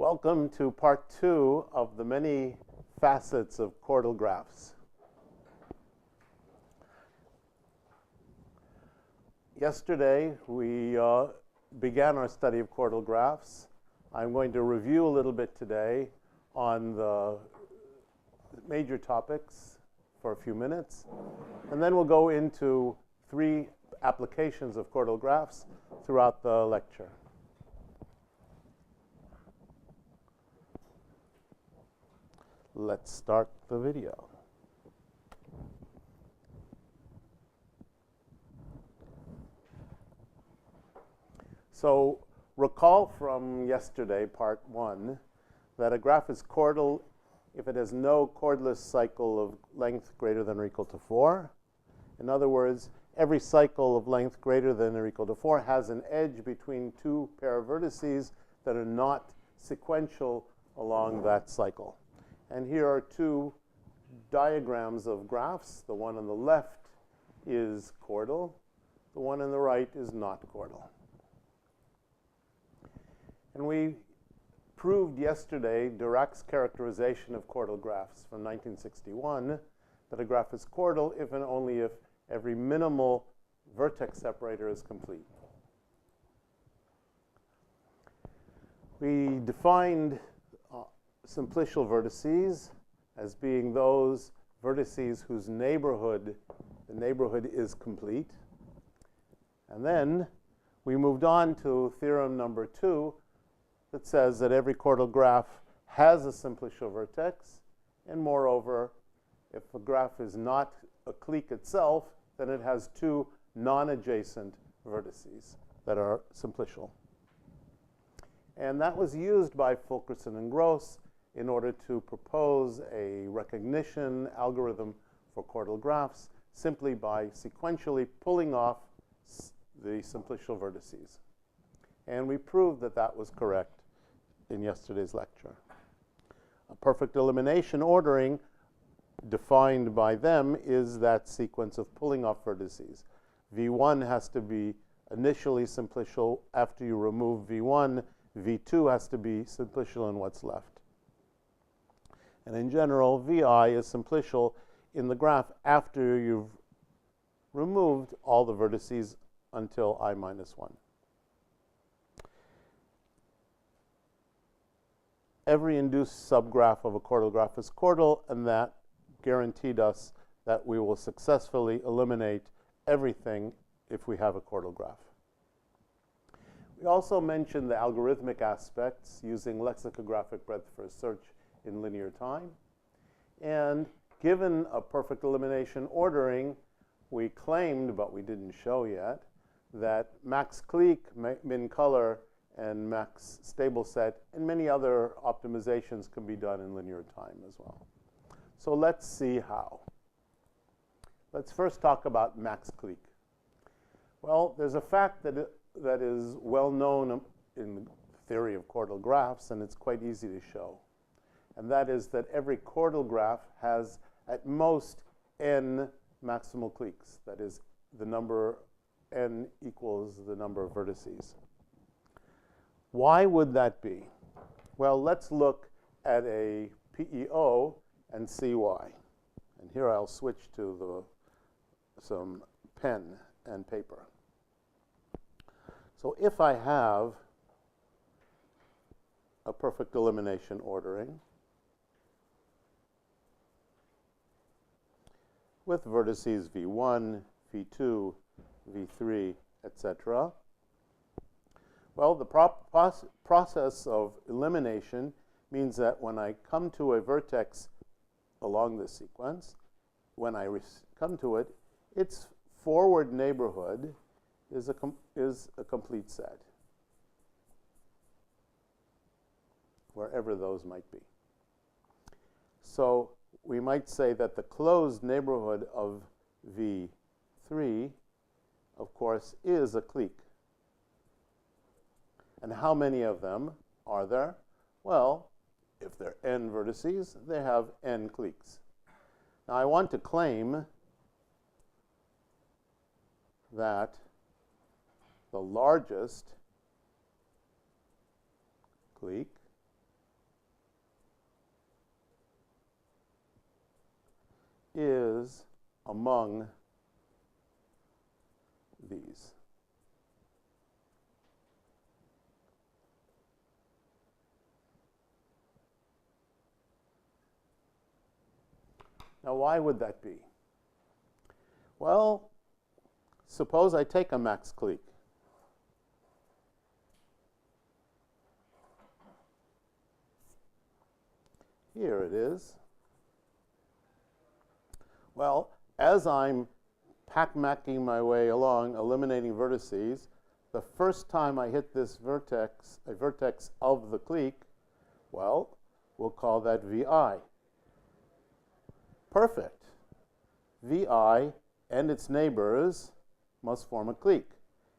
Welcome to part 2 of the many facets of chordal graphs. Yesterday, we began our study of chordal graphs. I'm going to review a little bit today on the major topics for a few minutes, and then we'll go into 3 applications of chordal graphs throughout the lecture. Let's start the video. So recall from yesterday, part 1, that a graph is chordal if it has no chordless cycle of length greater than or equal to 4. In other words, every cycle of length greater than or equal to 4 has an edge between 2 pair of vertices that are not sequential along that cycle. And here are 2 diagrams of graphs. The one on the left is chordal. The one on the right is not chordal. And we proved yesterday Dirac's characterization of chordal graphs from 1961 that a graph is chordal if and only if every minimal vertex separator is complete. We defined simplicial vertices as being those vertices whose neighborhood is complete. And then we moved on to theorem number 2 that says that every chordal graph has a simplicial vertex, and moreover, if a graph is not a clique itself, then it has 2 non-adjacent vertices that are simplicial. And that was used by Fulkerson and Gross in order to propose a recognition algorithm for chordal graphs simply by sequentially pulling off the simplicial vertices. And we proved that that was correct in yesterday's lecture. A perfect elimination ordering defined by them is that sequence of pulling off vertices. V1 has to be initially simplicial. After you remove V1, V2 has to be simplicial in what's left. And in general, VI is simplicial in the graph after you've removed all the vertices until I minus 1. Every induced subgraph of a chordal graph is chordal, and that guaranteed us that we will successfully eliminate everything if we have a chordal graph. We also mentioned the algorithmic aspects using lexicographic breadth first search in linear time. And given a perfect elimination ordering, we claimed, but we didn't show yet, that max clique, min color, and max stable set, and many other optimizations can be done in linear time as well. So let's see how. Let's first talk about max clique. Well, there's a fact that is well known in the theory of chordal graphs, and it's quite easy to show. And that is that every chordal graph has at most n maximal cliques. That is, the number n equals the number of vertices. Why would that be? Well, let's look at a PEO and see why. And here I'll switch to some pen and paper. So if I have a perfect elimination ordering with vertices V1, V2, V3, etc. Well, the process of elimination means that when I come to a vertex along this sequence, when I come to it, its forward neighborhood is a complete set, wherever those might be. So we might say that the closed neighborhood of V3, of course, is a clique. And how many of them are there? Well, if there are n vertices, they have n cliques. Now I want to claim that the largest clique is among these. Now, why would that be? Well, suppose I take a max clique. Here it is. Well, as I'm pac-macking my way along, eliminating vertices, the first time I hit this vertex, a vertex of the clique, well, we'll call that VI. Perfect. VI and its neighbors must form a clique.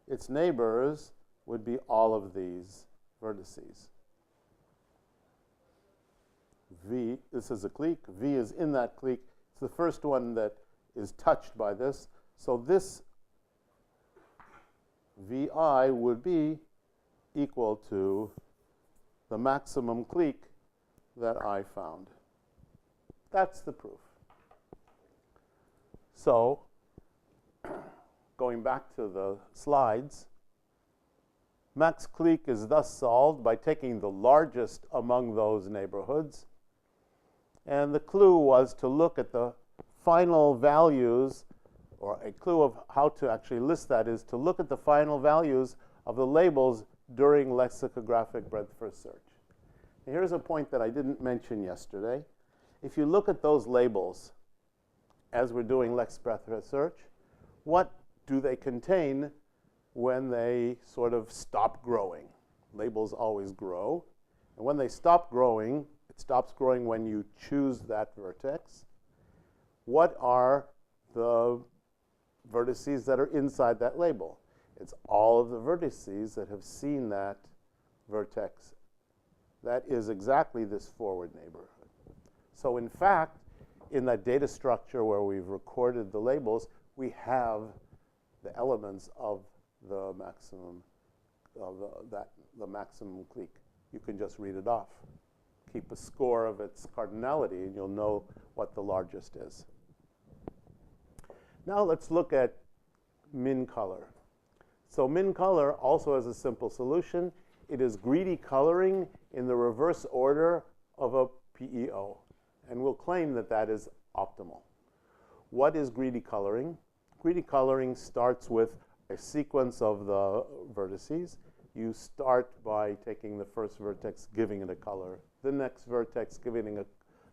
Its neighbors would be all of these vertices. V, this is a clique. V is in that clique. It's the first one that is touched by this. So this VI would be equal to the maximum clique that I found. That's the proof. So, going back to the slides, max clique is thus solved by taking the largest among those neighborhoods. And the clue was to look at the final values, or a clue of how to actually list that is to look at the final values of the labels during lexicographic breadth first search. And here's a point that I didn't mention yesterday. If you look at those labels as we're doing lex breadth first search, what do they contain when they sort of stop growing? Labels always grow. And when they stop growing, it stops growing when you choose that vertex. What are the vertices that are inside that label? It's all of the vertices that have seen that vertex. That is exactly this forward neighborhood. So in fact, in that data structure where we've recorded the labels, we have the elements of the maximum, of the maximum clique. You can just read it off. Keep a score of its cardinality, and you'll know what the largest is. Now let's look at min color. So min color also has a simple solution. It is greedy coloring in the reverse order of a PEO. And we'll claim that that is optimal. What is greedy coloring? Greedy coloring starts with a sequence of the vertices. You start by taking the first vertex, giving it a color. The next vertex, giving it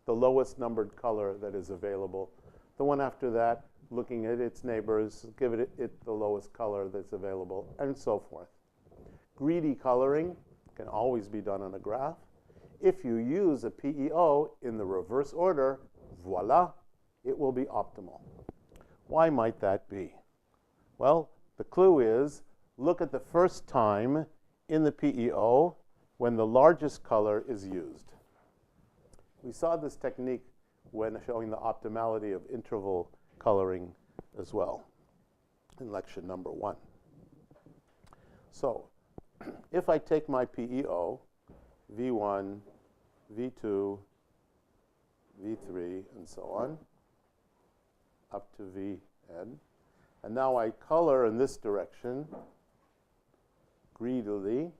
the lowest numbered color that is available. The one after that, looking at its neighbors, give it the lowest color that's available, and so forth. Greedy coloring can always be done on a graph. If you use a PEO in the reverse order, voila, it will be optimal. Why might that be? Well, the clue is, look at the first time in the PEO when the largest color is used. We saw this technique when showing the optimality of interval coloring as well in lecture number 1. So, if I take my PEO, V1, V2, V3, and so on, up to Vn, and now I color in this direction, greedily,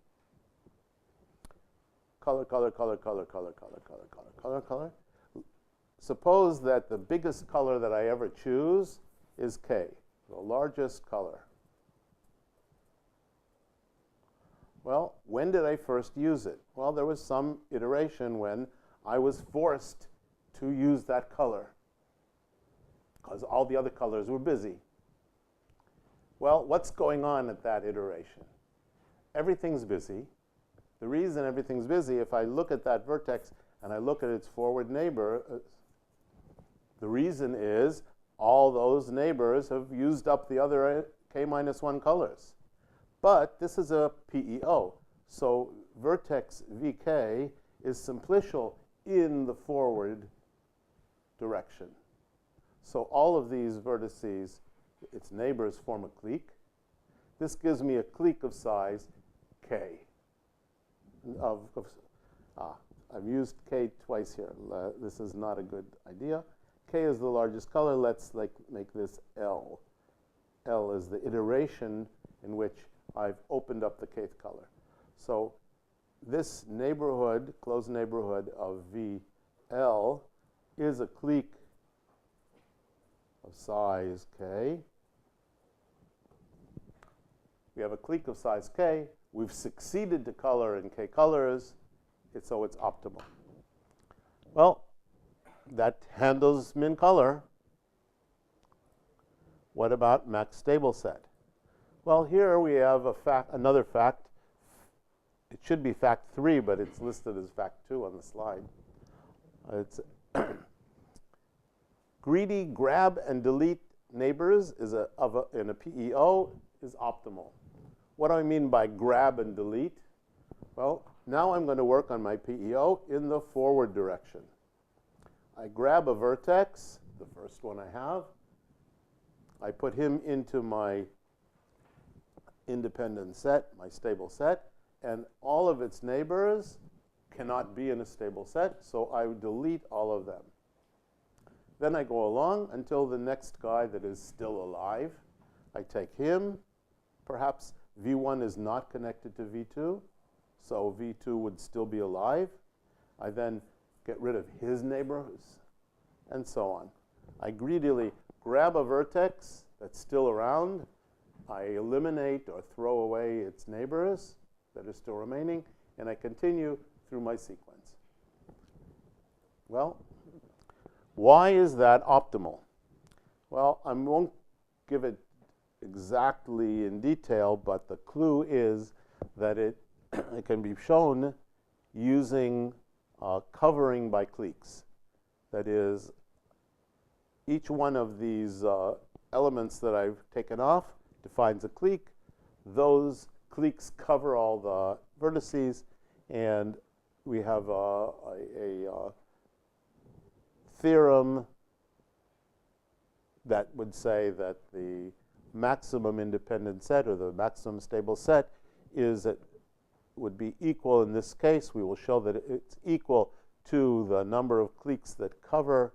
color, color, color, color, color, color, color, color, color, color. Suppose that the biggest color that I ever choose is K, the largest color. Well, when did I first use it? Well, there was some iteration when I was forced to use that color because all the other colors were busy. Well, what's going on at that iteration? Everything's busy. The reason everything's busy, if I look at that vertex and I look at its forward neighbor, the reason is all those neighbors have used up the other K-1 colors. But this is a PEO, so vertex VK is simplicial in the forward direction. So all of these vertices, its neighbors form a clique. This gives me a clique of size K. I've used K twice here. This is not a good idea. K is the largest color. Let's make this L. L is the iteration in which I've opened up the kth color. So this neighborhood, closed neighborhood of VL is a clique of size K. We have a clique of size K. We've succeeded to color in K colors, so it's optimal. Well, that handles min color. What about max stable set? Well, here we have another fact. It should be fact 3, but it's listed as fact 2 on the slide. It's greedy grab and delete neighbors in a PEO is optimal. What do I mean by grab and delete? Well, now I'm going to work on my PEO in the forward direction. I grab a vertex, the first one I have. I put him into my independent set, my stable set, and all of its neighbors cannot be in a stable set, so I delete all of them. Then I go along until the next guy that is still alive. I take him. Perhaps V1 is not connected to V2, so V2 would still be alive. I then get rid of his neighbors, and so on. I greedily grab a vertex that's still around. I eliminate or throw away its neighbors that are still remaining, and I continue through my sequence. Well, why is that optimal? Well, I won't give it exactly in detail, but the clue is that it can be shown using covering by cliques. That is, each one of these elements that I've taken off defines a clique. Those cliques cover all the vertices, and we have a theorem that would say that the maximum independent set, or the maximum stable set, would be equal. In this case, we will show that it's equal to the number of cliques that cover.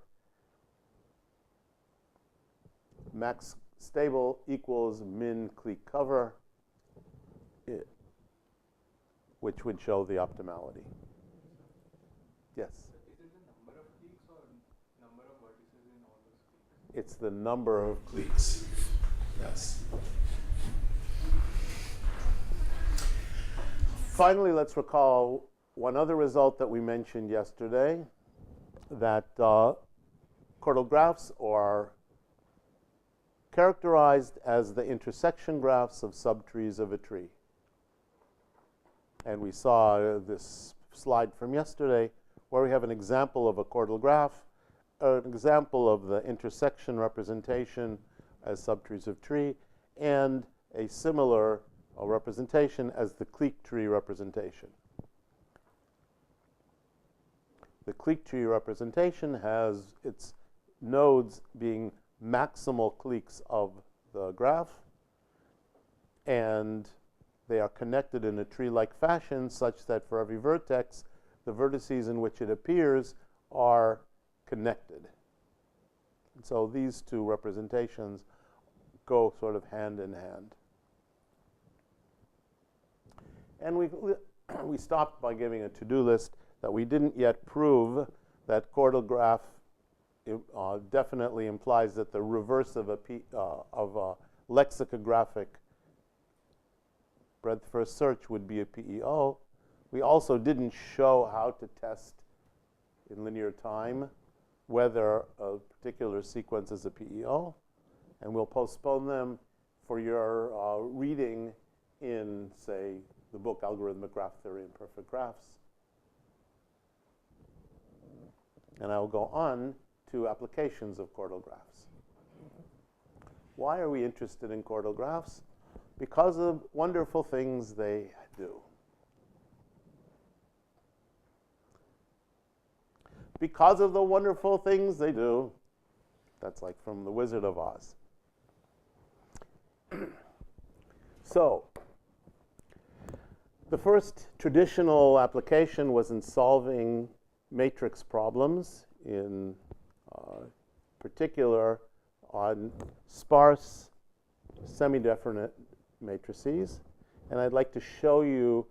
Max stable equals min clique cover, which would show the optimality. Yes? Is it the number of cliques or number of vertices in all those cliques? It's the number of cliques. Yes. Finally, let's recall one other result that we mentioned yesterday, that chordal graphs are characterized as the intersection graphs of subtrees of a tree. And we saw this slide from yesterday where we have an example of a chordal graph, an example of the intersection representation as subtrees of tree, and a similar representation as the clique tree representation. The clique tree representation has its nodes being maximal cliques of the graph, and they are connected in a tree-like fashion such that for every vertex, the vertices in which it appears are connected. And so these two representations go sort of hand in hand. And we stopped by giving a to-do list that we didn't yet prove that chordal graph definitely implies that the reverse of a lexicographic breadth first search would be a PEO. We also didn't show how to test in linear time whether a particular sequence is a PEO, and we'll postpone them for your reading in, say, the book Algorithmic Graph Theory and Perfect Graphs. And I will go on to applications of chordal graphs. Why are we interested in chordal graphs? Because of wonderful things they do. Because of the wonderful things they do. That's like from The Wizard of Oz. So, the first traditional application was in solving matrix problems in particular on sparse, semi-definite matrices. And I'd like to show you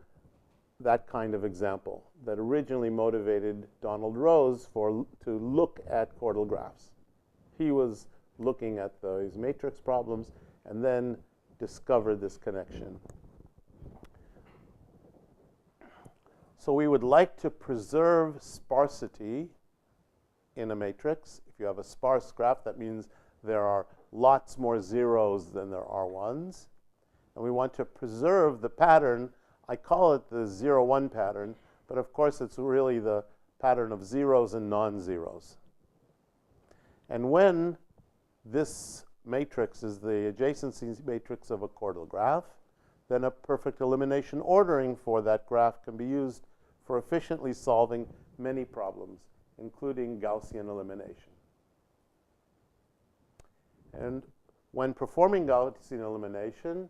that kind of example that originally motivated Donald Rose to look at chordal graphs. He was looking at those matrix problems and then discovered this connection. So we would like to preserve sparsity in a matrix. If you have a sparse graph, that means there are lots more zeros than there are ones. And we want to preserve the pattern. I call it the 0-1 pattern, but of course it's really the pattern of zeros and non-zeros. And when this matrix is the adjacency matrix of a chordal graph, then a perfect elimination ordering for that graph can be used for efficiently solving many problems, including Gaussian elimination. And when performing Gaussian elimination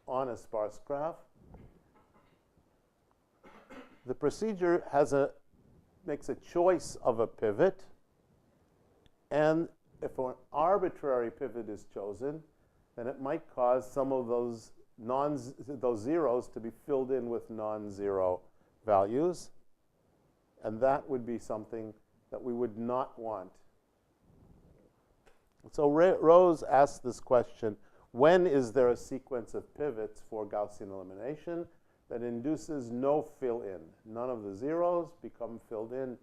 on a sparse graph, the procedure makes a choice of a pivot, and if an arbitrary pivot is chosen, then it might cause some of those zeros to be filled in with non-zero values, and that would be something that we would not want. So Rose asked this question: when is there a sequence of pivots for Gaussian elimination that induces no fill-in? None of the zeros become filled in.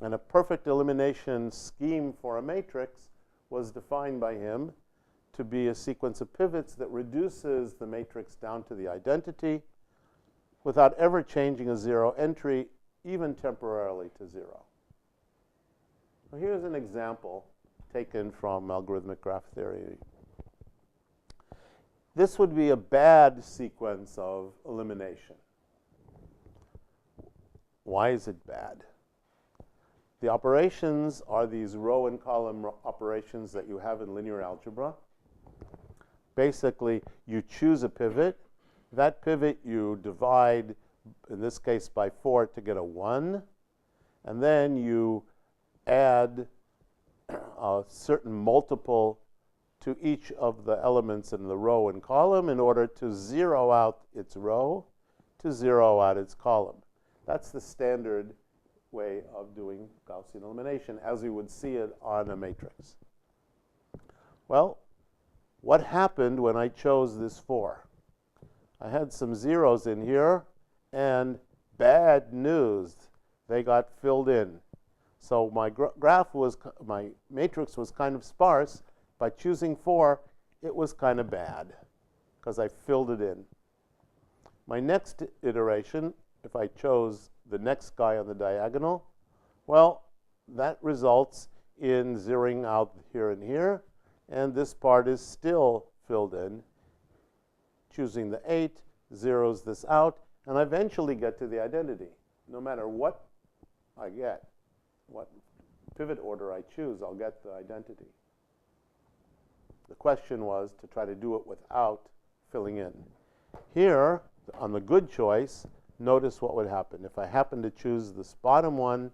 And a perfect elimination scheme for a matrix was defined by him to be a sequence of pivots that reduces the matrix down to the identity without ever changing a zero entry, even temporarily, to zero. So here's an example taken from algorithmic graph theory. This would be a bad sequence of elimination. Why is it bad? The operations are these row and column operations that you have in linear algebra. Basically, you choose a pivot. That pivot you divide, in this case, by 4 to get a 1. And then you add a certain multiple to each of the elements in the row and column in order to zero out its row, to zero out its column. That's the standard way of doing Gaussian elimination as we would see it on a matrix. Well, what happened when I chose this 4? I had some zeros in here, and bad news, they got filled in. So my my matrix was kind of sparse. By choosing 4, it was kind of bad because I filled it in. My next iteration, if I chose the next guy on the diagonal, well, that results in zeroing out here and here, and this part is still filled in. Choosing the 8 zeroes this out, and I eventually get to the identity. No matter what I get, what pivot order I choose, I'll get the identity. The question was to try to do it without filling in. Here, on the good choice, notice what would happen. If I happen to choose this bottom one,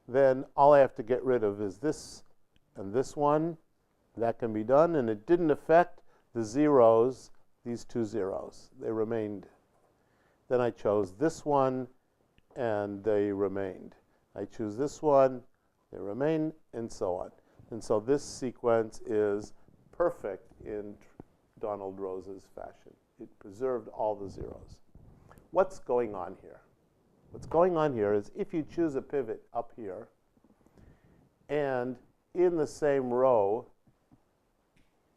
then all I have to get rid of is this and this one. That can be done, and it didn't affect the zeros, these 2 zeros. They remained. Then I chose this one, and they remained. I choose this one, they remain, and so on. And so this sequence is perfect in Donald Rose's fashion. It preserved all the zeros. What's going on here? What's going on here is if you choose a pivot up here, and in the same row,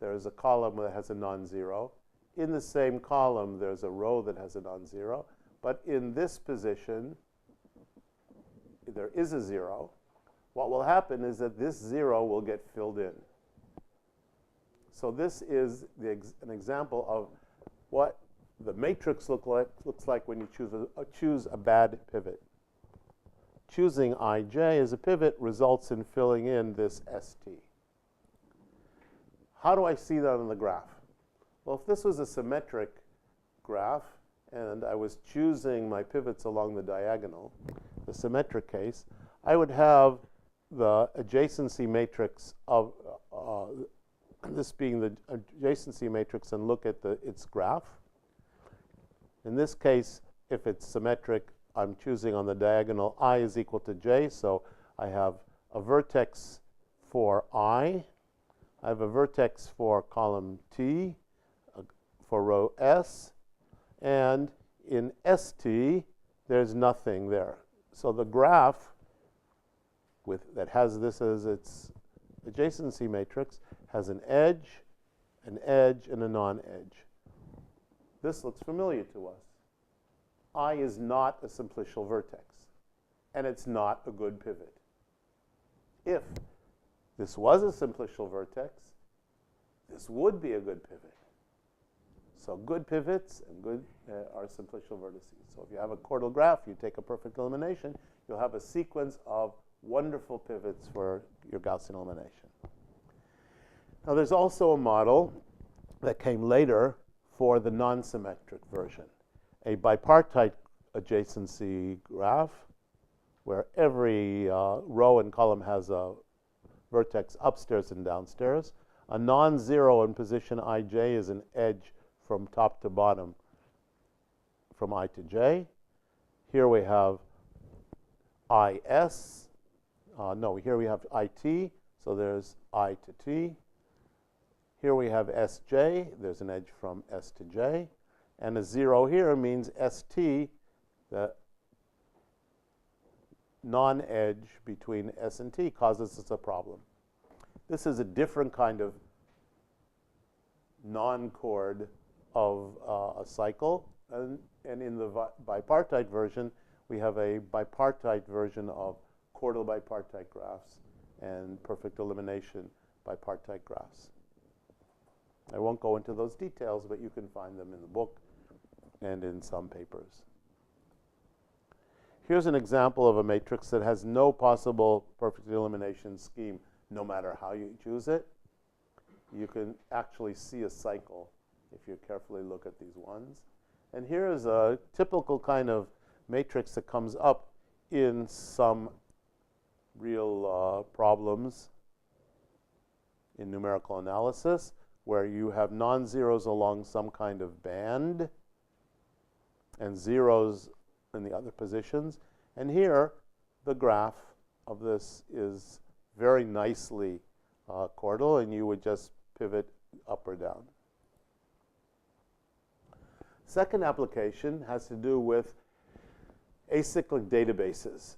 there's a column that has a non-zero. In the same column, there's a row that has a non-zero. But in this position, there is a 0. What will happen is that this 0 will get filled in. So this is an example of what the matrix looks like when you choose a bad pivot. Choosing ij as a pivot results in filling in this st. How do I see that on the graph? Well, if this was a symmetric graph and I was choosing my pivots along the diagonal, the symmetric case, I would have the adjacency matrix of this being the adjacency matrix and look at its graph. In this case, if it's symmetric, I'm choosing on the diagonal I is equal to j, so I have a vertex for I have a vertex for column T, for row S, and in ST, there's nothing there. So the graph that has this as its adjacency matrix has an edge, and a non-edge. This looks familiar to us. I is not a simplicial vertex, and it's not a good pivot. If this was a simplicial vertex, this would be a good pivot. So good pivots and good are simplicial vertices. So if you have a chordal graph, you take a perfect elimination, you'll have a sequence of wonderful pivots for your Gaussian elimination. Now there's also a model that came later for the non-symmetric version, a bipartite adjacency graph where every row and column has a vertex upstairs and downstairs. A non-zero in position ij is an edge from top to bottom from I to j. Here we have is, here we have it, so there's I to t. Here we have sj, there's an edge from s to j. And a 0 here means st, the non-edge between s and t, causes us a problem. This is a different kind of non-chord of a cycle. And in the bipartite version, we have a bipartite version of chordal bipartite graphs and perfect elimination bipartite graphs. I won't go into those details, but you can find them in the book and in some papers. Here's an example of a matrix that has no possible perfect elimination scheme, no matter how you choose it. You can actually see a cycle if you carefully look at these ones. And here is a typical kind of matrix that comes up in some real problems in numerical analysis, where you have non-zeros along some kind of band and zeros in the other positions. And here, the graph of this is very nicely chordal, and you would just pivot up or down. Second application has to do with acyclic databases.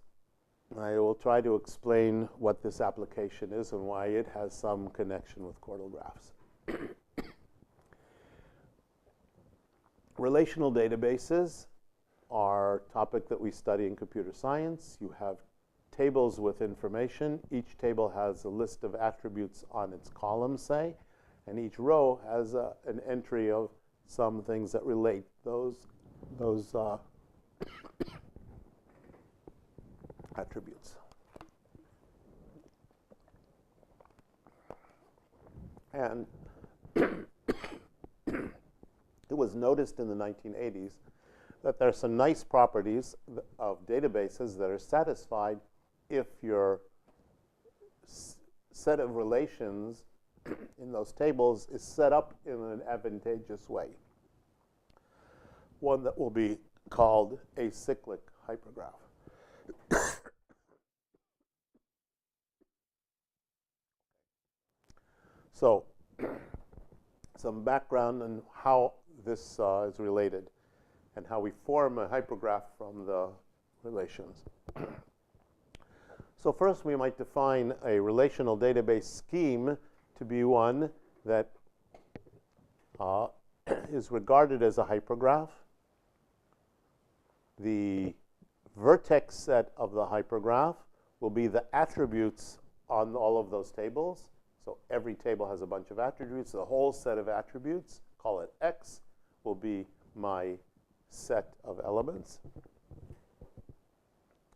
I will try to explain what this application is and why it has some connection with chordal graphs. Relational databases are a topic that we study in computer science. You have tables with information. Each table has a list of attributes on its column, say, and each row has an entry of some things that relate those attributes. And it was noticed in the 1980s that there are some nice properties of databases that are satisfied if your set of relations in those tables is set up in an advantageous way. One that will be called a cyclic hypergraph. So, some background on how this is related and how we form a hypergraph from the relations. So first, we might define a relational database scheme to be one that is regarded as a hypergraph. The vertex set of the hypergraph will be the attributes on all of those tables. So every table has a bunch of attributes. The whole set of attributes, call it X, will be my set of elements.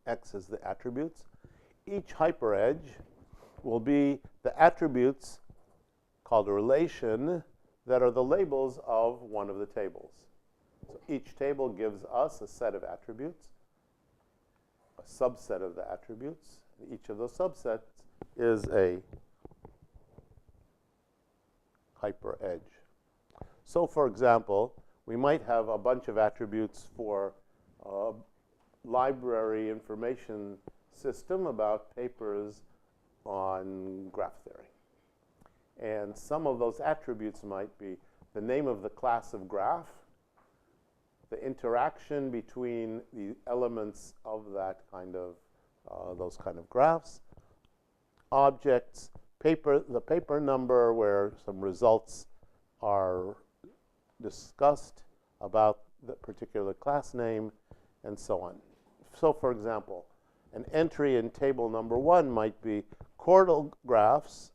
X is the attributes. Each hyperedge will be the attributes called a relation that are the labels of one of the tables. So each table gives us a set of attributes, a subset of the attributes, Each of those subsets is a hyperedge. So, for example, we might have a bunch of attributes for a library information system about papers on graph theory. And some of those attributes might be the name of the class of graph, the interaction between the elements of that kind of, those kind of graphs, objects, the paper number where some results are discussed about the particular class name, and so on. So, for example, an entry in table number 1 might be chordal graphs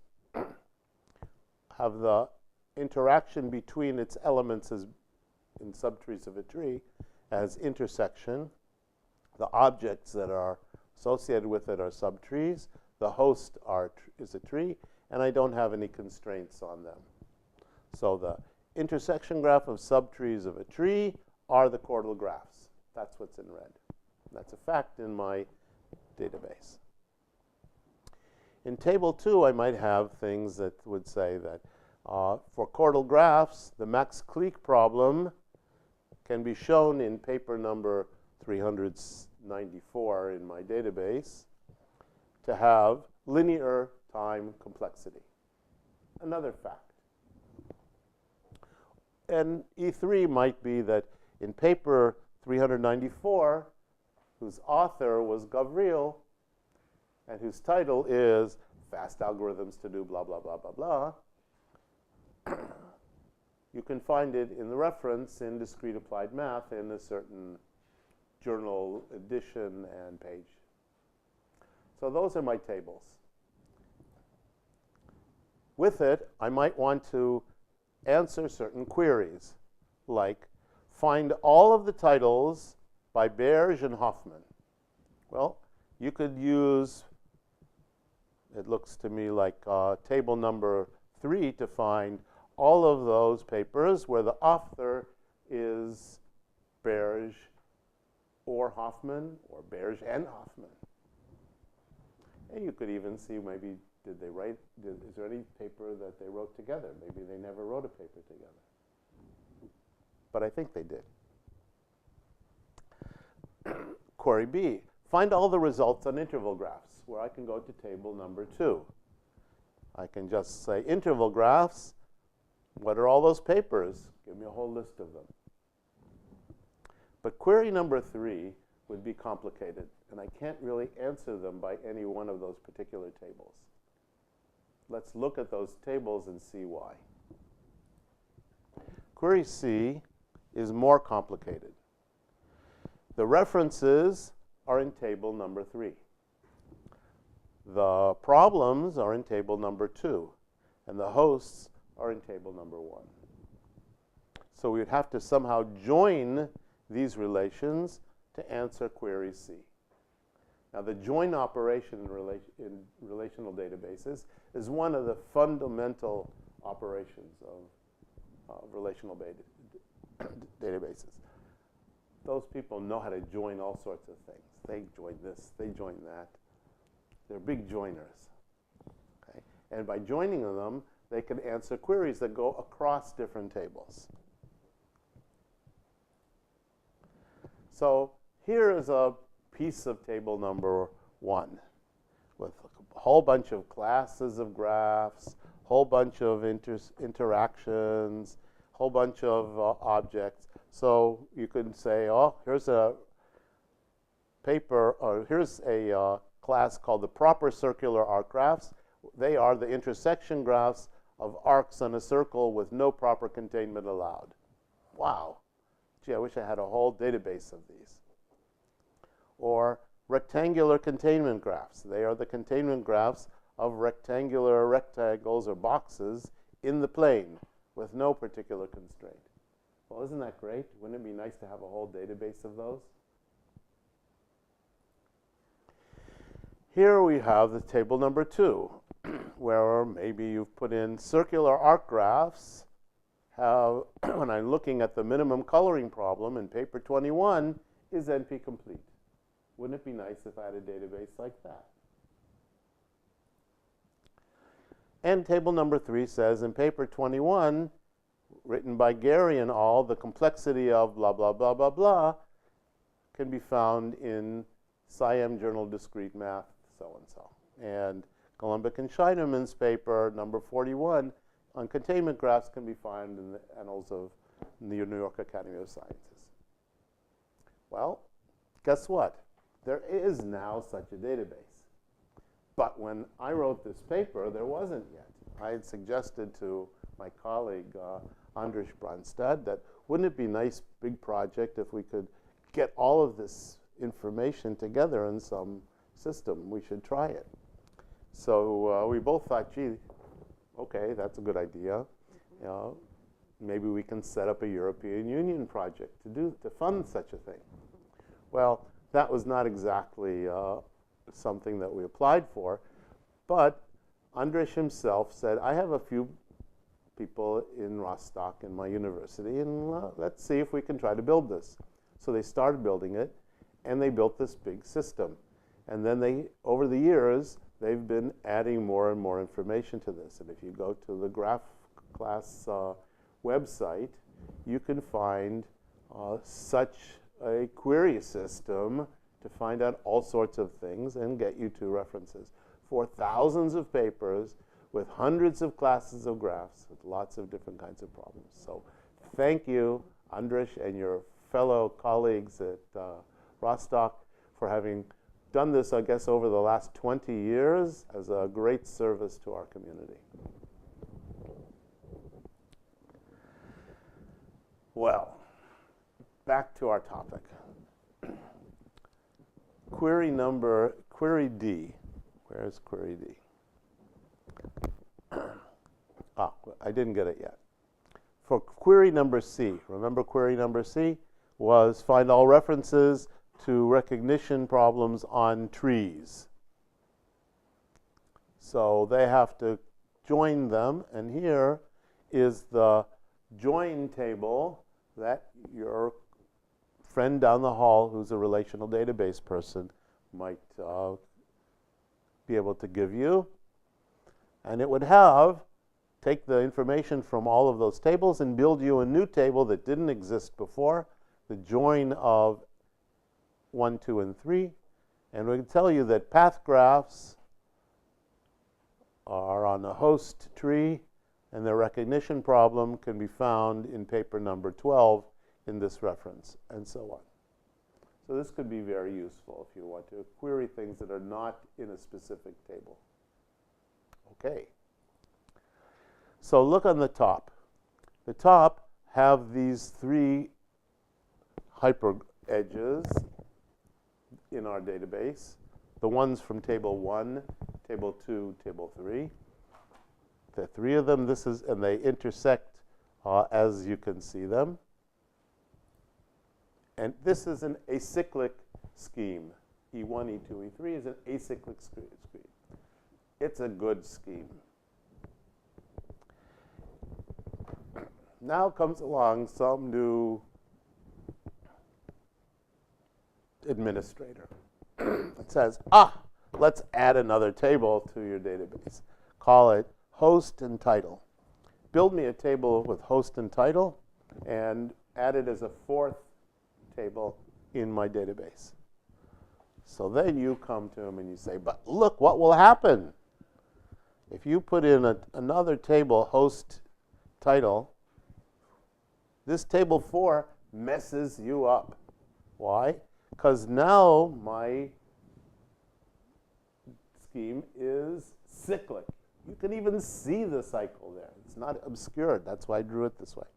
have the interaction between its elements as in subtrees of a tree as intersection. The objects that are associated with it are subtrees. The host is a tree, and I don't have any constraints on them. So the intersection graph of subtrees of a tree are the chordal graphs. That's what's in red. That's a fact in my database. In table 2, I might have things that would say that for chordal graphs, the Cyclic problem can be shown in paper number 394 in my database to have linear time complexity. Another fact. And E3 might be that in paper 394, whose author was Gavril, and whose title is Fast Algorithms to do blah, blah, blah, blah, blah, you can find it in the reference in Discrete Applied Math in a certain journal edition and page. So those are my tables. With it, I might want to answer certain queries, like find all of the titles by Berge and Hoffman. Well, you could use, it looks to me like table number 3 to find all of those papers where the author is Berge or Hoffman, or Berge and Hoffman. And you could even see maybe, did they write, is there any paper that they wrote together? Maybe they never wrote a paper together. But I think they did. Query B, find all the results on interval graphs, where I can go to table number 2. I can just say interval graphs. What are all those papers? Give me a whole list of them. But query number 3 would be complicated, and I can't really answer them by any one of those particular tables. Let's look at those tables and see why. Query C is more complicated. The references are in table number 3. The problems are in table number 2, and the hosts are in table number 1. So we would have to somehow join these relations to answer query C. Now, the join operation in relational databases is one of the fundamental operations of relational databases. Those people know how to join all sorts of things. They join this, they join that. They're big joiners. Okay? And by joining them, they can answer queries that go across different tables. So here is a piece of table number 1 with a whole bunch of classes of graphs, whole bunch of interactions, whole bunch of objects. So you could say, oh, here's a paper, or here's a class called the proper circular arc graphs. They are the intersection graphs of arcs on a circle with no proper containment allowed. Wow. Gee, I wish I had a whole database of these. Or rectangular containment graphs. They are the containment graphs of rectangular rectangles or boxes in the plane with no particular constraint. Well, isn't that great? Wouldn't it be nice to have a whole database of those? Here we have the table number 2, where maybe you've put in circular arc graphs. When I'm looking at the minimum coloring problem in paper 21, is NP complete? Wouldn't it be nice if I had a database like that? And table number 3 says in paper 21, written by Gary and al., the complexity of blah, blah, blah, blah, blah can be found in SciM Journal Discrete Math, so-and-so. And Golumbic and Scheineman's paper, number 41, on containment graphs can be found in the Annals of the New York Academy of Sciences. Well, guess what? There is now such a database. But when I wrote this paper, there wasn't yet. I had suggested to my colleague, András Brandstad, that wouldn't it be a nice big project if we could get all of this information together in some system? We should try it. So we both thought, gee, okay, that's a good idea. You know, maybe we can set up a European Union project to fund such a thing. Well, that was not exactly something that we applied for, but András himself said, I have a few people in Rostock in my university, and let's see if we can try to build this. So they started building it, and they built this big system. And then over the years, they've been adding more and more information to this. And if you go to the Graph Class website, you can find such a query system to find out all sorts of things and get you to references for thousands of papers with hundreds of classes of graphs with lots of different kinds of problems. So thank you, András, and your fellow colleagues at Rostock for having done this, I guess, over the last 20 years as a great service to our community. Well, back to our topic. Query D. Where's query D? I didn't get it yet. For query number C, remember query number C was find all references to recognition problems on trees. So they have to join them, and here is the join table that your friend down the hall who's a relational database person might be able to give you. And it would take the information from all of those tables and build you a new table that didn't exist before, the join of 1, 2, and 3. And we can tell you that path graphs are on a host tree, and the recognition problem can be found in paper number 12 in this reference, and so on. So this could be very useful if you want to query things that are not in a specific table. Okay. So look on the top. The top have these 3 hyper edges in our database. The ones from table 1, table 2, table 3. The 3 of them, and they intersect as you can see them. And this is an acyclic scheme. E1, E2, E3 is an acyclic scheme. It's a good scheme. Now comes along some new administrator. It says, let's add another table to your database. Call it host and title. Build me a table with host and title and add it as a 4th table in my database. So then you come to him and you say, but look what will happen. If you put in another table, host title, this table 4 messes you up. Why? Because now my scheme is cyclic. You can even see the cycle there. It's not obscured. That's why I drew it this way.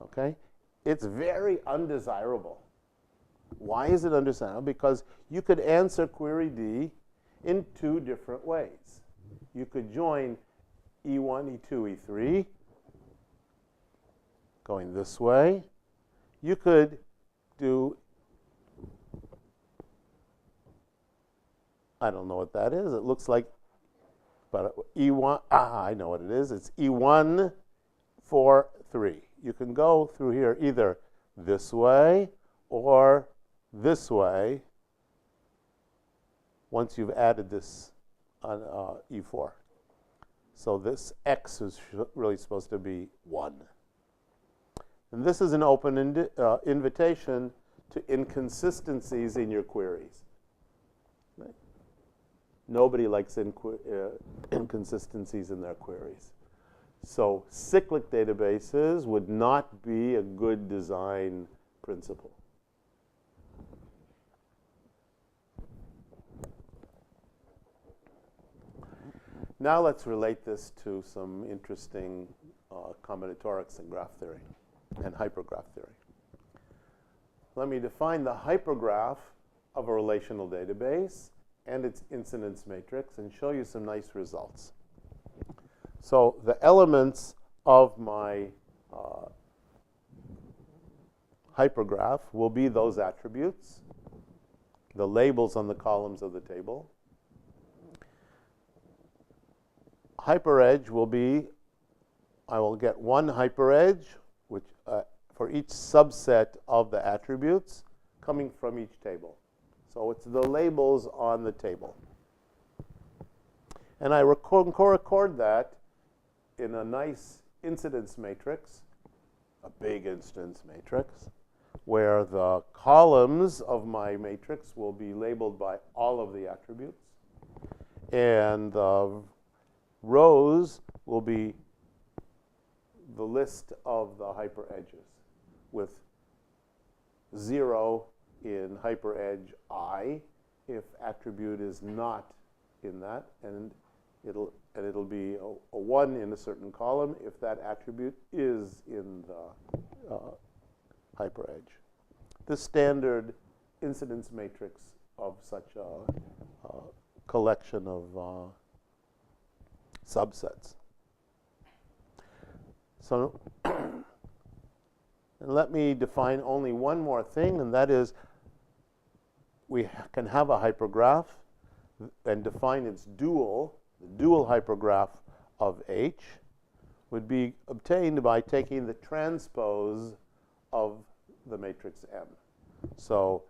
Okay? It's very undesirable. Why is it undesirable? Because you could answer query D in 2 different ways. You could join E1, E2, E3, going this way. You could do, I don't know what that is. It looks like, but E1, I know what it is. It's E1, 4, 3. You can go through here either this way or this way once you've added this on E4. So this x is really supposed to be 1. And this is an open invitation to inconsistencies in your queries. Right? Nobody likes inconsistencies in their queries. So cyclic databases would not be a good design principle. Now let's relate this to some interesting combinatorics in graph theory and hypergraph theory. Let me define the hypergraph of a relational database and its incidence matrix and show you some nice results. So the elements of my hypergraph will be those attributes, the labels on the columns of the table. Hyperedge will be, I will get one hyperedge, which for each subset of the attributes coming from each table. So it's the labels on the table. And I record that in a nice incidence matrix, a big instance matrix, where the columns of my matrix will be labeled by all of the attributes, and the rows will be the list of the hyperedges, with 0 in hyperedge I if attribute is not in that, and it'll be a 1 in a certain column if that attribute is in the hyperedge. The standard incidence matrix of such a collection of subsets. So and let me define only one more thing, and that is we can have a hypergraph and define its dual. The dual hypergraph of H would be obtained by taking the transpose of the matrix M. So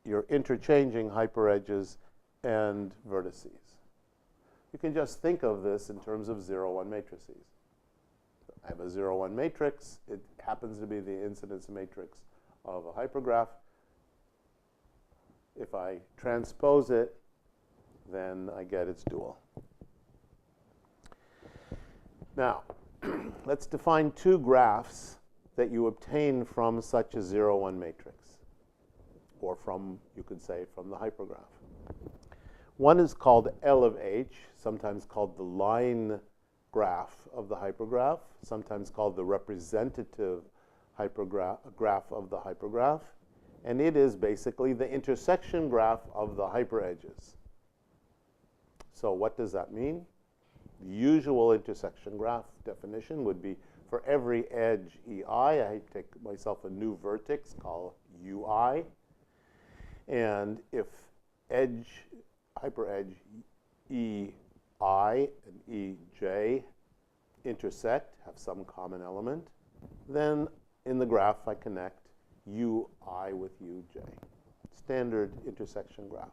you're interchanging hyperedges and vertices. You can just think of this in terms of 0-1 matrices. I have a 0-1 matrix. It happens to be the incidence matrix of a hypergraph. If I transpose it, then I get its dual. Now, let's define two graphs that you obtain from such a 0-1 matrix, or from, you could say, from the hypergraph. One is called L of H, sometimes called the line graph of the hypergraph, sometimes called the representative graph of the hypergraph, and it is basically the intersection graph of the hyperedges. So what does that mean? The usual intersection graph definition would be for every edge EI, I take myself a new vertex called UI, and if hyperedge EI and EJ intersect, have some common element, then in the graph I connect UI with UJ. Standard intersection graph.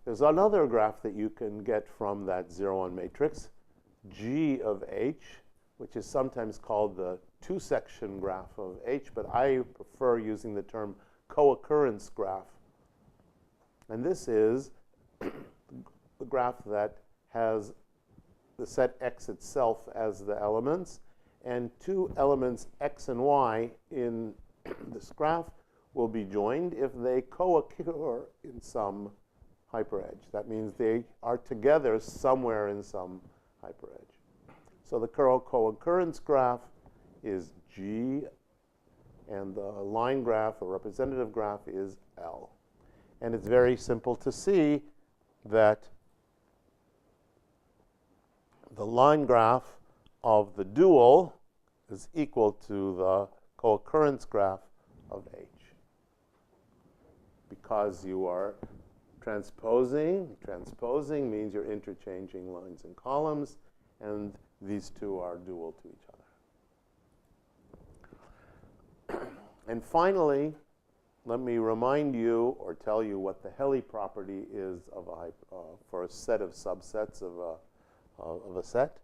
There's another graph that you can get from that 0-1 matrix, G of H, which is sometimes called the two-section graph of H, but I prefer using the term co-occurrence graph. And this is the graph that has the set X itself as the elements, and two elements X and Y in this graph will be joined if they co-occur in some hyperedge. That means they are together somewhere in some hyperedge. So the co-occurrence graph is G, and the line graph or representative graph is L. And it's very simple to see that the line graph of the dual is equal to the co-occurrence graph of H, because you are transposing. Transposing means you're interchanging lines and columns, and these two are dual to each other. And finally, let me remind you or tell you what the Helly property is of for a set of subsets of a set.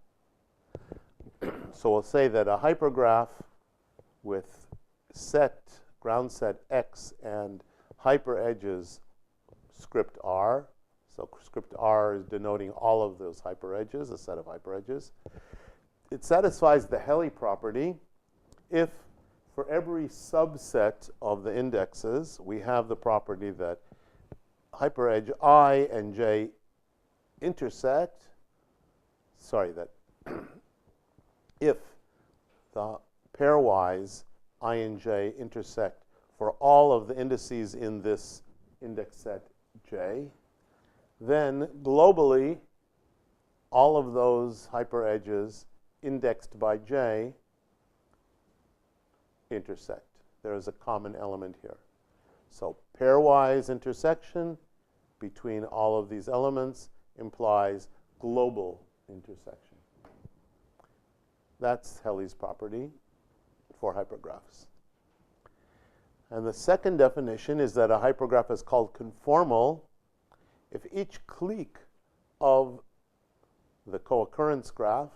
So we'll say that a hypergraph with ground set X and hyperedges script R. So script R is denoting all of those hyperedges, a set of hyperedges. It satisfies the Helly property if for every subset of the indexes, we have the property that hyperedge I and J intersect. Sorry, that if the pairwise I and J intersect for all of the indices in this index set J, then globally, all of those hyperedges indexed by J intersect. There is a common element here. So pairwise intersection between all of these elements implies global intersection. That's Helly's property for hypergraphs. And the second definition is that a hypergraph is called conformal if each clique of the co-occurrence graph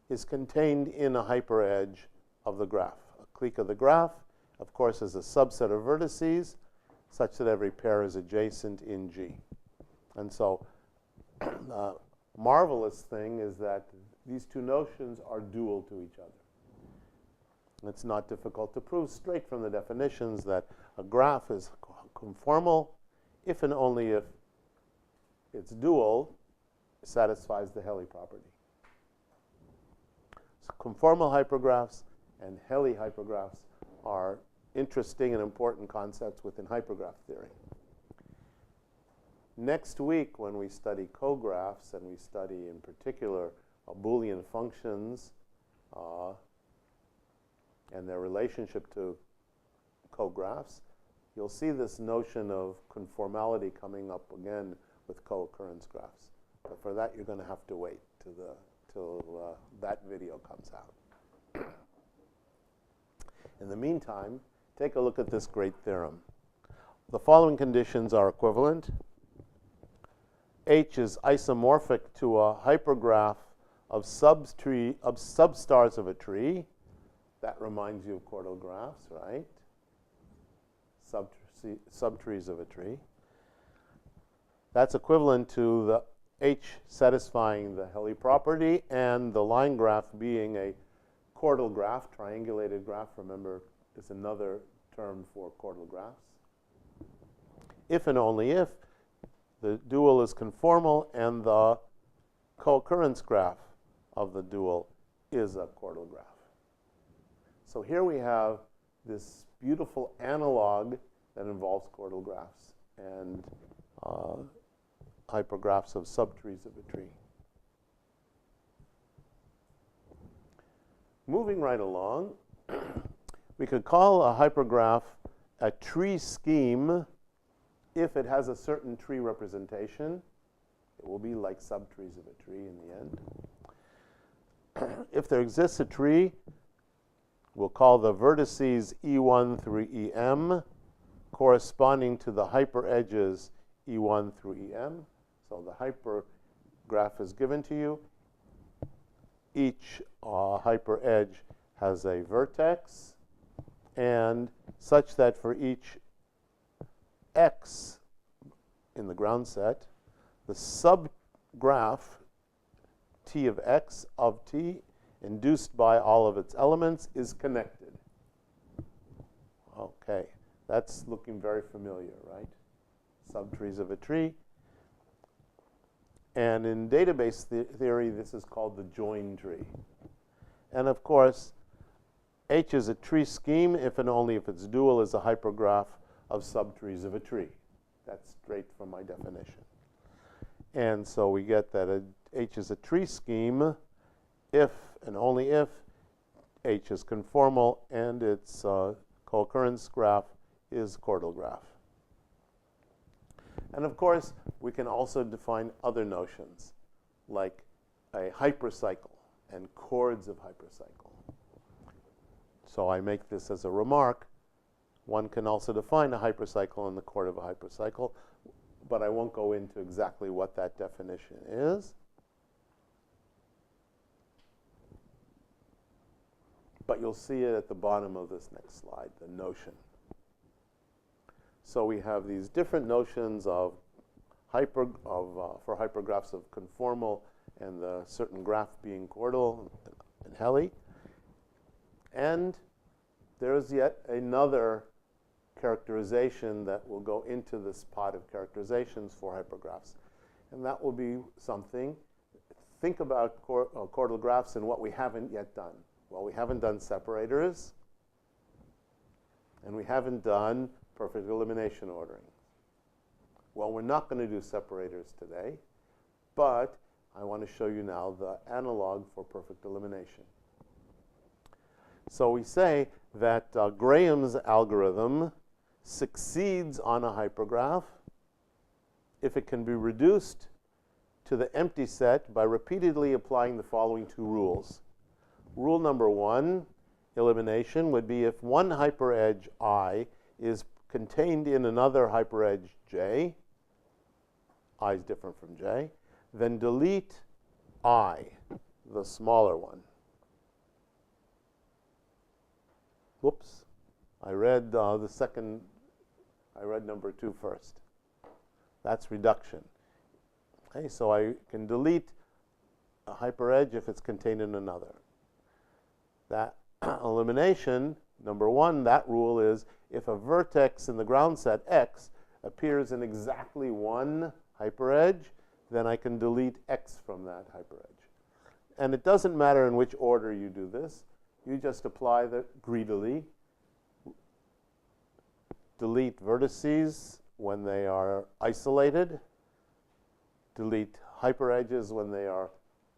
is contained in a hyperedge of the graph. A clique of the graph, of course, is a subset of vertices such that every pair is adjacent in G. And so the marvelous thing is that these two notions are dual to each other. It's not difficult to prove straight from the definitions that a graph is conformal if and only if its dual satisfies the Helly property. So conformal hypergraphs and Helly hypergraphs are interesting and important concepts within hypergraph theory. Next week, when we study cographs and we study in particular Boolean functions and their relationship to cographs, you'll see this notion of conformality coming up again with co-occurrence graphs. But for that, you're going to have to wait till that video comes out. In the meantime, take a look at this great theorem. The following conditions are equivalent. H is isomorphic to a hypergraph of substars of a tree. That reminds you of chordal graphs, right? Subtrees of a tree. That's equivalent to the H satisfying the Helly property and the line graph being a chordal graph, triangulated graph, remember, is another term for chordal graphs. If and only if the dual is conformal and the co-occurrence graph of the dual is a chordal graph. So here we have this beautiful analog that involves chordal graphs and hypergraphs of subtrees of a tree. Moving right along, we could call a hypergraph a tree scheme if it has a certain tree representation. It will be like subtrees of a tree in the end. If there exists a tree, we'll call the vertices E1 through EM corresponding to the hyperedges E1 through EM. So the hypergraph is given to you. Each hyperedge has a vertex, and such that for each x in the ground set, the subgraph T of x of T induced by all of its elements is connected. Okay, that's looking very familiar, right? Subtrees of a tree. And in database theory, this is called the join tree. And of course, H is a tree scheme if and only if its dual is a hypergraph of subtrees of a tree. That's straight from my definition. And so we get that H is a tree scheme if and only if H is conformal and its co-occurrence graph is chordal graph. And of course, we can also define other notions, like a hypercycle and chords of hypercycle. So I make this as a remark. one can also define a hypercycle in the chord of a hypercycle, but I won't go into exactly what that definition is. But you'll see it at the bottom of this next slide, the notion. So we have these different notions of for hypergraphs of conformal and the certain graph being chordal and heli. And there's yet another characterization that will go into this pot of characterizations for hypergraphs. And that will be something. Think about chordal graphs and what we haven't yet done. Well, we haven't done separators, and we haven't done perfect elimination ordering. Well, we're not going to do separators today, but I want to show you now the analog for perfect elimination. So we say that Graham's algorithm succeeds on a hypergraph if it can be reduced to the empty set by repeatedly applying the following two rules. Rule number one, elimination, would be if one hyperedge I is contained in another hyperedge j, I is different from j, then delete I, the smaller one. Whoops, I read I read number 2 first. That's reduction. Okay, so I can delete a hyperedge if it's contained in another. That elimination, number one, that rule is if a vertex in the ground set X appears in exactly one hyperedge, then I can delete X from that hyperedge. And it doesn't matter in which order you do this. You just apply the greedily. Delete vertices when they are isolated. Delete hyperedges when they are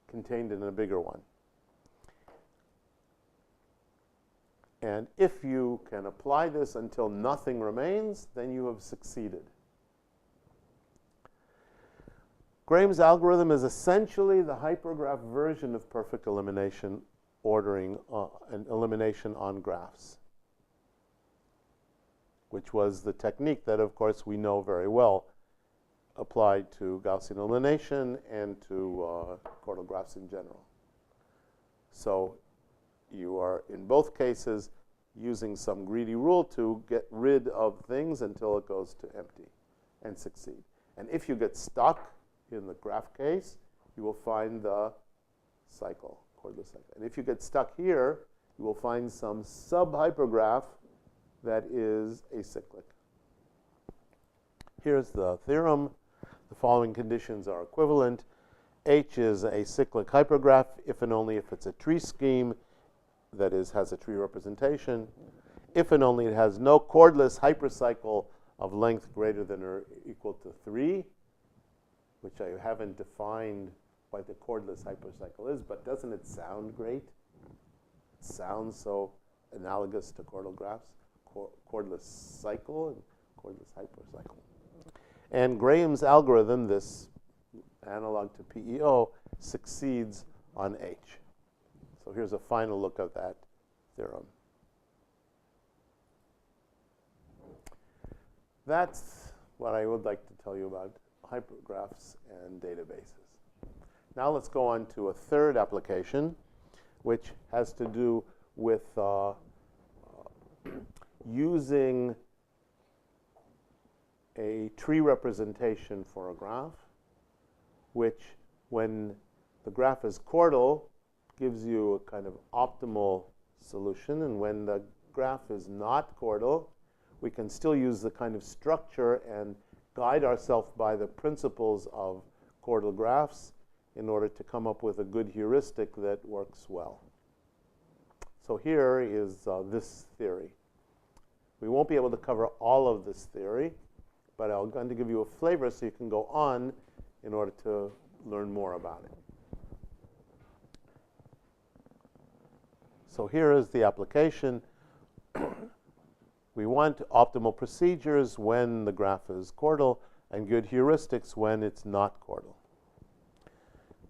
contained in a bigger one. And if you can apply this until nothing remains, then you have succeeded. Graham's algorithm is essentially the hypergraph version of perfect elimination ordering and elimination on graphs, which was the technique that, of course, we know very well applied to Gaussian elimination and to chordal graphs in general. So you are, in both cases, using some greedy rule to get rid of things until it goes to empty and succeed. And if you get stuck in the graph case, you will find the cycle, chordal cycle. And if you get stuck here, you will find some sub-hypergraph that is acyclic. Here's the theorem. The following conditions are equivalent. H is a cyclic hypergraph if and only if it's a tree scheme, that is, has a tree representation. If and only it has no chordless hypercycle of length greater than or equal to 3, which I haven't defined what the chordless hypercycle is, but doesn't it sound great? It sounds so analogous to chordal graphs. Chordless cycle and chordless hypercycle. And Graham's algorithm, this analog to PEO, succeeds on H. So here's a final look at that theorem. That's what I would like to tell you about hypergraphs and databases. Now let's go on to a third application, which has to do with using a tree representation for a graph, which, when the graph is chordal, gives you a kind of optimal solution. And when the graph is not chordal, we can still use the kind of structure and guide ourselves by the principles of chordal graphs in order to come up with a good heuristic that works well. So here is this theory. We won't be able to cover all of this theory, but I'm going to give you a flavor so you can go on in order to learn more about it. So here is the application. We want optimal procedures when the graph is chordal and good heuristics when it's not chordal.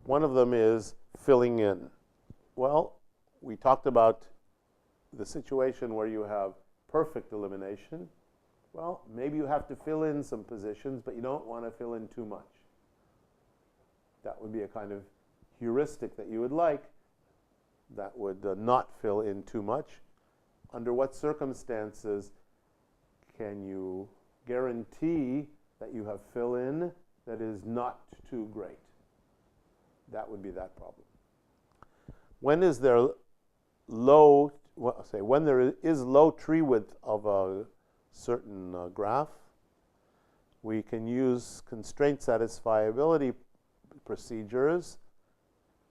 One of them is filling in. Well, we talked about the situation where you have perfect elimination, well, maybe you have to fill in some positions, but you don't want to fill in too much. That would be a kind of heuristic that you would like that would not fill in too much. Under what circumstances can you guarantee that you have fill-in that is not too great? That would be that problem. When is there low, well, say, when there is low tree width of a certain graph, we can use constraint satisfiability procedures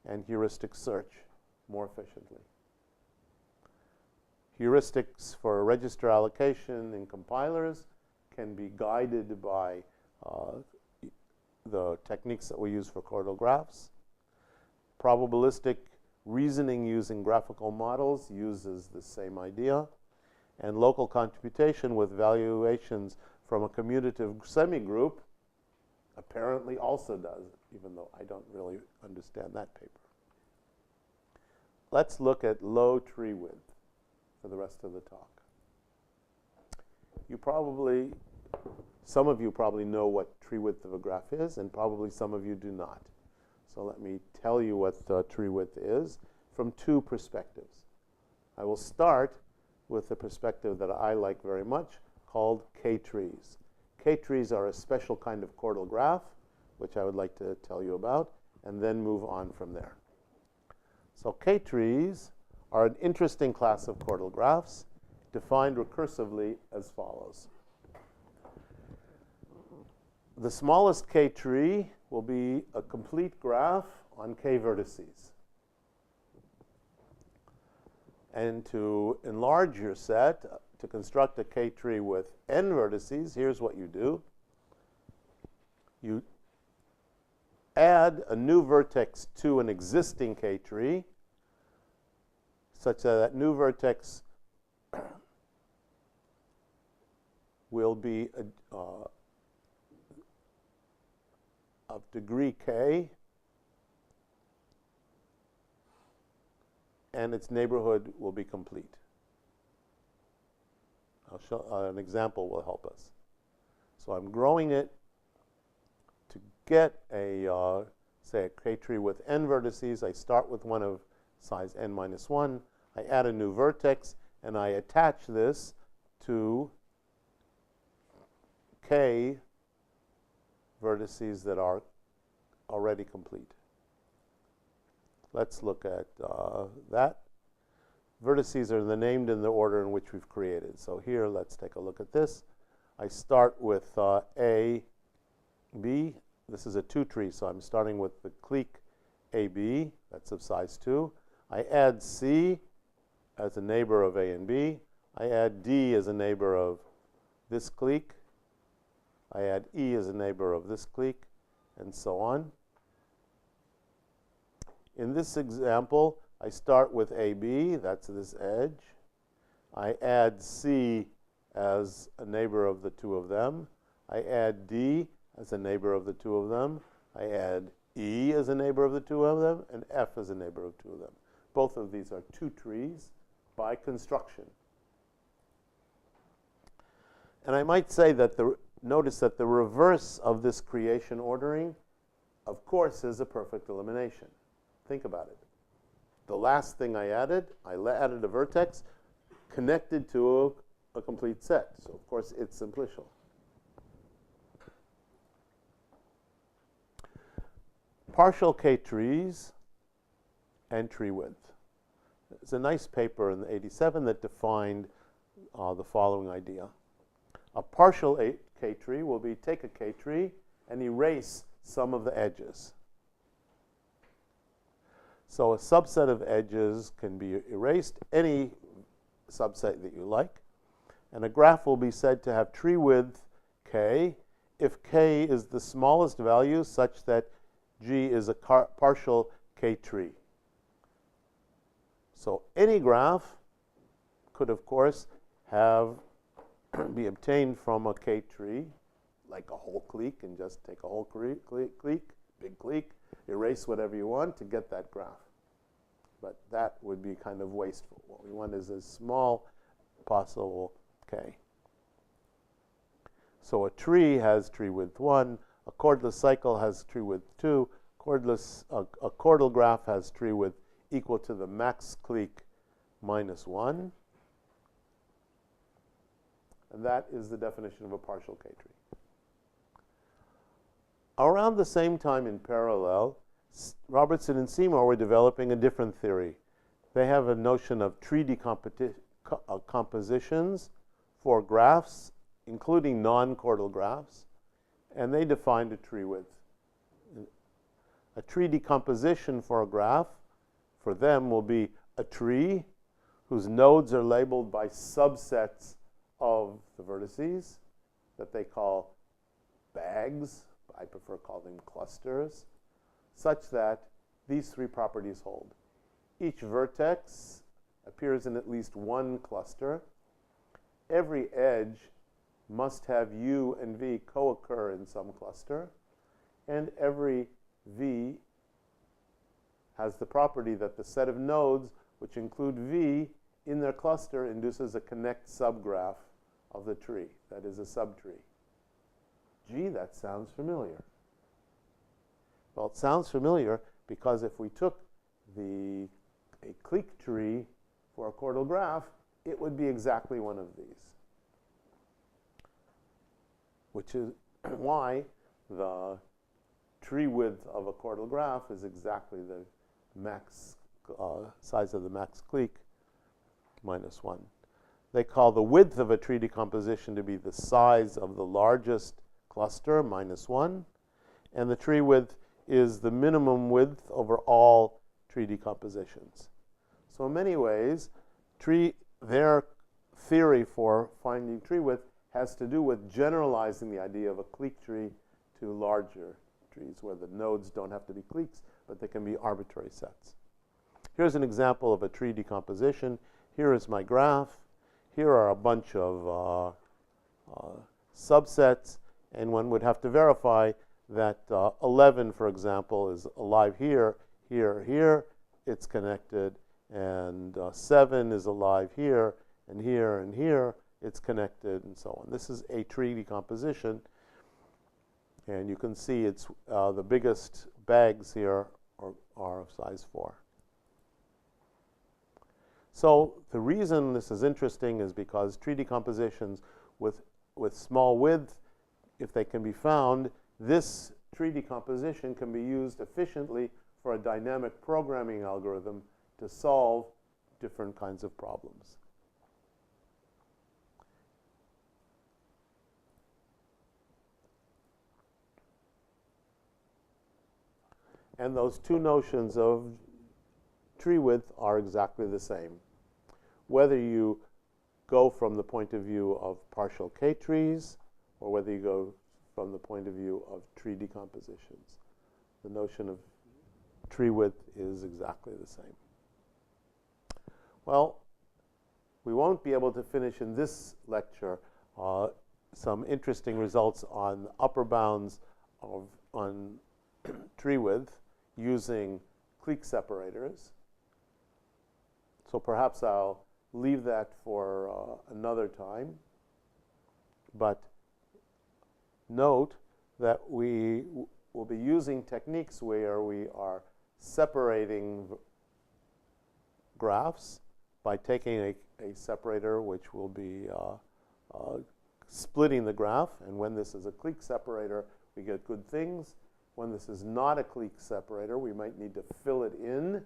and heuristic search more efficiently. Heuristics for register allocation in compilers can be guided by the techniques that we use for chordal graphs. Probabilistic reasoning using graphical models uses the same idea. And local computation with valuations from a commutative semigroup apparently also does, even though I don't really understand that paper. Let's look at low tree width for the rest of the talk. Some of you probably know what tree width of a graph is, and probably some of you do not. So let me tell you what tree width is from two perspectives. I will start with the perspective that I like very much, called K-trees. K-trees are a special kind of chordal graph, which I would like to tell you about, and then move on from there. So K-trees are an interesting class of chordal graphs, defined recursively as follows. The smallest K-tree will be a complete graph on K vertices. And to enlarge your set, to construct a K-tree with n vertices, here's what you do. You add a new vertex to an existing K-tree, such that that new vertex will be of degree k, and its neighborhood will be complete. I'll show an example will help us. So I'm growing it to get a, say, a K-tree with n vertices. I start with one of size n minus 1. I add a new vertex, and I attach this to k vertices that are already complete. Let's look at that. Vertices are named in the order in which we've created. So here, let's take a look at this. I start with A, B. This is a 2-tree, so I'm starting with the clique AB. That's of size 2. I add C as a neighbor of A and B. I add D as a neighbor of this clique. I add E as a neighbor of this clique, and so on. In this example, I start with AB, that's this edge. I add C as a neighbor of the two of them. I add D as a neighbor of the two of them. I add E as a neighbor of the two of them, and F as a neighbor of two of them. Both of these are 2 trees by construction. And I might say that notice that the reverse of this creation ordering, of course, is a perfect elimination. Think about it. The last thing I added a vertex connected to a complete set. So, of course, it's simplicial. Partial K-trees and tree width. It's a nice paper in the 87 that defined the following idea. A partial K-tree will be take a K-tree and erase some of the edges. So a subset of edges can be erased, any subset that you like. And a graph will be said to have tree width k if k is the smallest value such that G is a partial K-tree. So any graph could, of course, be obtained from a K-tree, like a whole clique, and just take a whole clique, big clique, erase whatever you want to get that graph. But that would be kind of wasteful. What we want is as small possible Okay. So a tree has tree width 1, a chordless cycle has tree width 2, a chordal graph has tree width equal to the max clique minus 1. And that is the definition of a partial K-tree. Around the same time in parallel, Robertson and Seymour were developing a different theory. They have a notion of tree decompositions for graphs, including non-chordal graphs, and they defined a tree width. A tree decomposition for a graph, for them, will be a tree whose nodes are labeled by subsets of the vertices that they call bags. I prefer calling them clusters, such that these three properties hold. Each vertex appears in at least one cluster. Every edge must have U and V co-occur in some cluster, and every V has the property that the set of nodes which include V in their cluster induces a connect subgraph of the tree, that is a subtree. Gee, that sounds familiar. Well, it sounds familiar because if we took a clique tree for a chordal graph, it would be exactly one of these, which is why the tree width of a chordal graph is exactly the max size of the max clique minus 1. They call the width of a tree decomposition to be the size of the largest cluster, minus 1, and the tree width is the minimum width over all tree decompositions. So in many ways, their theory for finding tree width has to do with generalizing the idea of a clique tree to larger trees, where the nodes don't have to be cliques, but they can be arbitrary sets. Here's an example of a tree decomposition. Here is my graph. Here are a bunch of subsets, and one would have to verify that 11, for example, is alive here, here, here. It's connected. And 7 is alive here, and here, and here. It's connected, and so on. This is a tree decomposition. And you can see it's the biggest bags here are of size 4. So the reason this is interesting is because tree decompositions with small width, if they can be found, this tree decomposition can be used efficiently for a dynamic programming algorithm to solve different kinds of problems. And those two notions of tree width are exactly the same. Whether you go from the point of view of partial K-trees or whether you go from the point of view of tree decompositions, the notion of tree width is exactly the same. Well, we won't be able to finish in this lecture some interesting results on upper bounds on tree width using clique separators. So perhaps I'll leave that for another time. But note that we will be using techniques where we are separating graphs by taking a separator which will be splitting the graph. And when this is a clique separator, we get good things. When this is not a clique separator, we might need to fill it in.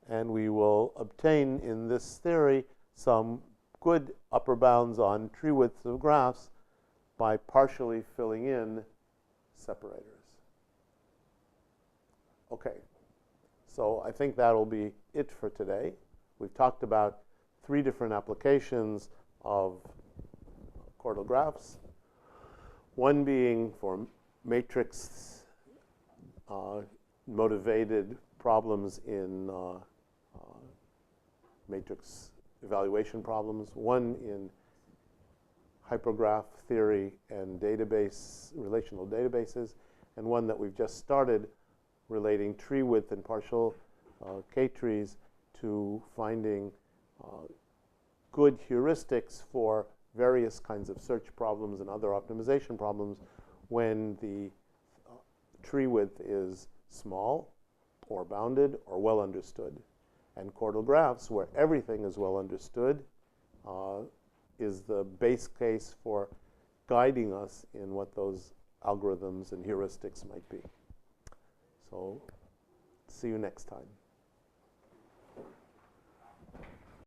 And we will obtain in this theory some good upper bounds on tree widths of graphs by partially filling in separators. Okay, so I think that'll be it for today. We've talked about 3 different applications of chordal graphs. One being for matrix motivated problems in matrix evaluation problems. One in hypergraph theory and relational databases, and one that we've just started relating tree width and partial K-trees to finding good heuristics for various kinds of search problems and other optimization problems when the tree width is small or bounded or well understood. And chordal graphs, where everything is well understood, is the base case for guiding us in what those algorithms and heuristics might be. So see you next time.